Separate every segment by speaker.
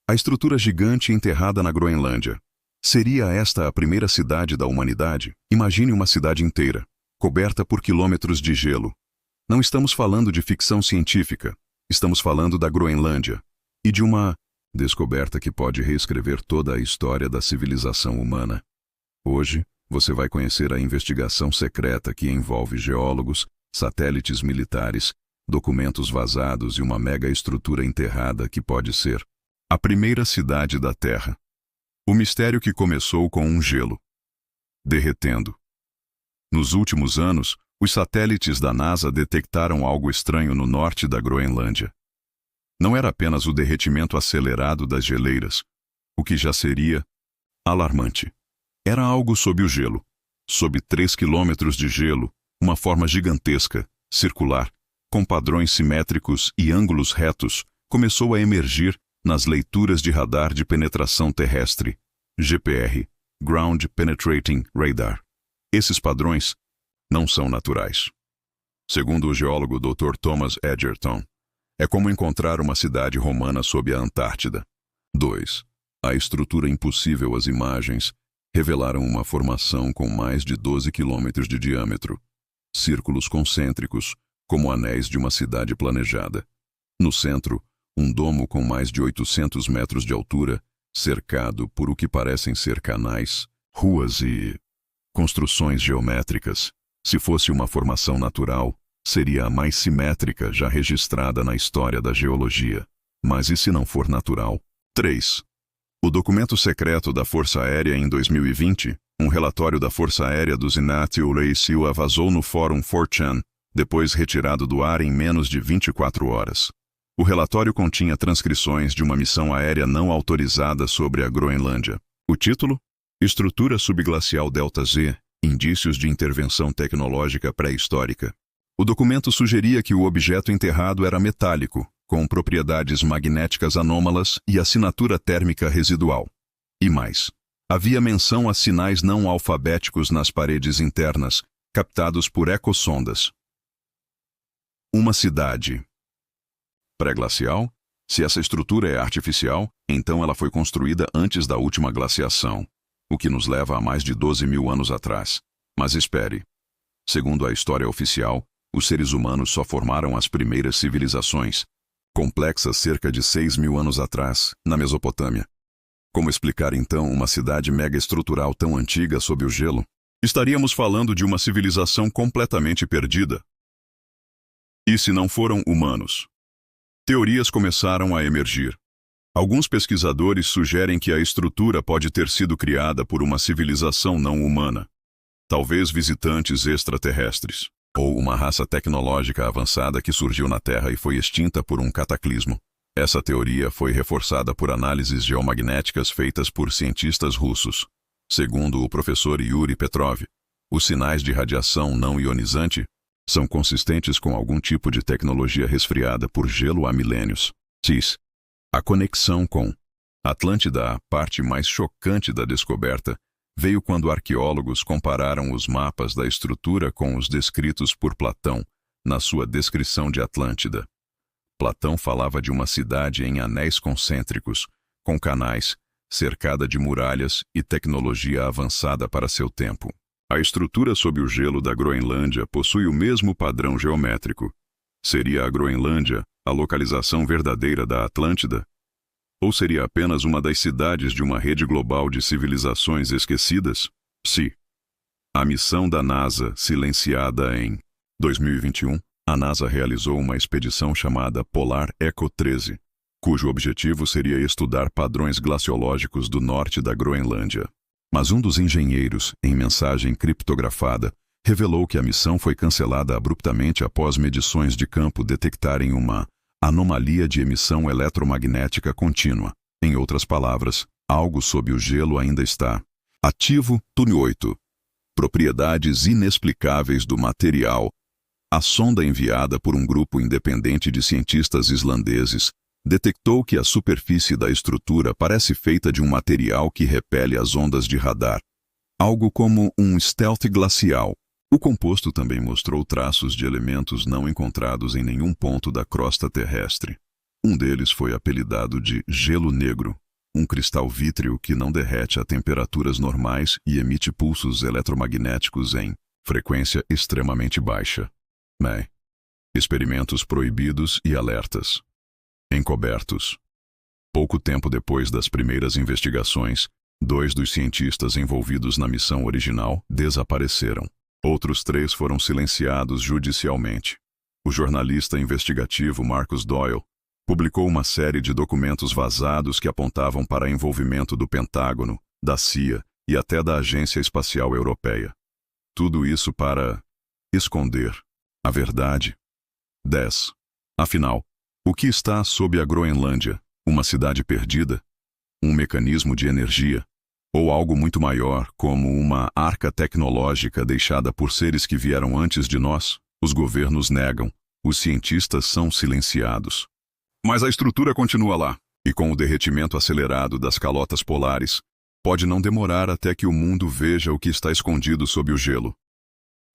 Speaker 1: A estrutura gigante enterrada na Groenlândia. Seria esta a primeira cidade da humanidade? Imagine uma cidade inteira, coberta por quilômetros de gelo. Não estamos falando de ficção científica, estamos falando da Groenlândia e de uma descoberta que pode reescrever toda a história da civilização humana. Hoje, você vai conhecer a investigação secreta que envolve geólogos, satélites militares, documentos vazados e uma mega estrutura enterrada que pode ser a primeira cidade da Terra. O mistério que começou com um gelo derretendo. Nos últimos anos, os satélites da NASA detectaram algo estranho no norte da Groenlândia. Não era apenas o derretimento acelerado das geleiras, o que já seria alarmante. Era algo sob o gelo. Sob 3 quilômetros de gelo, uma forma gigantesca, circular, com padrões simétricos e ângulos retos, começou a emergir nas leituras de radar de penetração terrestre, GPR, Ground Penetrating Radar. Esses padrões não são naturais. Segundo o geólogo Dr. Thomas Edgerton, é como encontrar uma cidade romana sob a Antártida. 2. A estrutura impossível. As imagens revelaram uma formação com mais de 12 quilômetros de diâmetro, círculos concêntricos, como anéis de uma cidade planejada. No centro, um domo com mais de 800 metros de altura, cercado por o que parecem ser canais, ruas e construções geométricas. Se fosse uma formação natural, seria a mais simétrica já registrada na história da geologia. Mas e se não for natural? 3. O documento secreto da Força Aérea em 2020, um relatório da Força Aérea dos Inácio Silva vazou no fórum 4chan, depois retirado do ar em menos de 24 horas. O relatório continha transcrições de uma missão aérea não autorizada sobre a Groenlândia. O título? Estrutura subglacial Delta Z, indícios de intervenção tecnológica pré-histórica. O documento sugeria que o objeto enterrado era metálico, com propriedades magnéticas anômalas e assinatura térmica residual. E mais, havia menção a sinais não alfabéticos nas paredes internas, captados por ecossondas. Uma cidade pré-glacial? Se essa estrutura é artificial, então ela foi construída antes da última glaciação, o que nos leva a mais de 12 mil anos atrás. Mas espere. Segundo a história oficial, os seres humanos só formaram as primeiras civilizações, complexas cerca de 6 mil anos atrás, na Mesopotâmia. Como explicar então uma cidade mega-estrutural tão antiga sob o gelo? Estaríamos falando de uma civilização completamente perdida. E se não foram humanos? Teorias começaram a emergir. Alguns pesquisadores sugerem que a estrutura pode ter sido criada por uma civilização não humana, talvez visitantes extraterrestres, ou uma raça tecnológica avançada que surgiu na Terra e foi extinta por um cataclismo. Essa teoria foi reforçada por análises geomagnéticas feitas por cientistas russos. Segundo o professor Yuri Petrov, os sinais de radiação não ionizante são consistentes com algum tipo de tecnologia resfriada por gelo há milênios. CIS. A conexão com Atlântida, a parte mais chocante da descoberta, veio quando arqueólogos compararam os mapas da estrutura com os descritos por Platão na sua descrição de Atlântida. Platão falava de uma cidade em anéis concêntricos, com canais, cercada de muralhas e tecnologia avançada para seu tempo. A estrutura sob o gelo da Groenlândia possui o mesmo padrão geométrico. Seria a Groenlândia a localização verdadeira da Atlântida? Ou seria apenas uma das cidades de uma rede global de civilizações esquecidas? Se a missão da NASA, silenciada em 2021, a NASA realizou uma expedição chamada Polar Echo 13, cujo objetivo seria estudar padrões glaciológicos do norte da Groenlândia. Mas um dos engenheiros, em mensagem criptografada, revelou que a missão foi cancelada abruptamente após medições de campo detectarem uma anomalia de emissão eletromagnética contínua. Em outras palavras, algo sob o gelo ainda está ativo. Túnel 8. Propriedades inexplicáveis do material. A sonda enviada por um grupo independente de cientistas islandeses detectou que a superfície da estrutura parece feita de um material que repele as ondas de radar, algo como um stealth glacial. O composto também mostrou traços de elementos não encontrados em nenhum ponto da crosta terrestre. Um deles foi apelidado de gelo negro, um cristal vítreo que não derrete a temperaturas normais e emite pulsos eletromagnéticos em frequência extremamente baixa. MEI. Experimentos proibidos e alertas. Encobertos. Pouco tempo depois das primeiras investigações, 2 dos cientistas envolvidos na missão original desapareceram. Outros 3 foram silenciados judicialmente. O jornalista investigativo Marcus Doyle publicou uma série de documentos vazados que apontavam para envolvimento do Pentágono, da CIA e até da Agência Espacial Europeia. Tudo isso para esconder a verdade. 10. Afinal, o que está sob a Groenlândia? Uma cidade perdida? Um mecanismo de energia? Ou algo muito maior, como uma arca tecnológica deixada por seres que vieram antes de nós? Os governos negam, os cientistas são silenciados. Mas a estrutura continua lá, e com o derretimento acelerado das calotas polares, pode não demorar até que o mundo veja o que está escondido sob o gelo.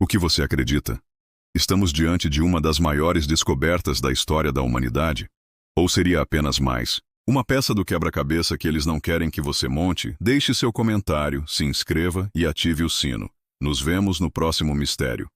Speaker 1: O que você acredita? Estamos diante de uma das maiores descobertas da história da humanidade? Ou seria apenas mais uma peça do quebra-cabeça que eles não querem que você monte? Deixe seu comentário, se inscreva e ative o sino. Nos vemos no próximo mistério.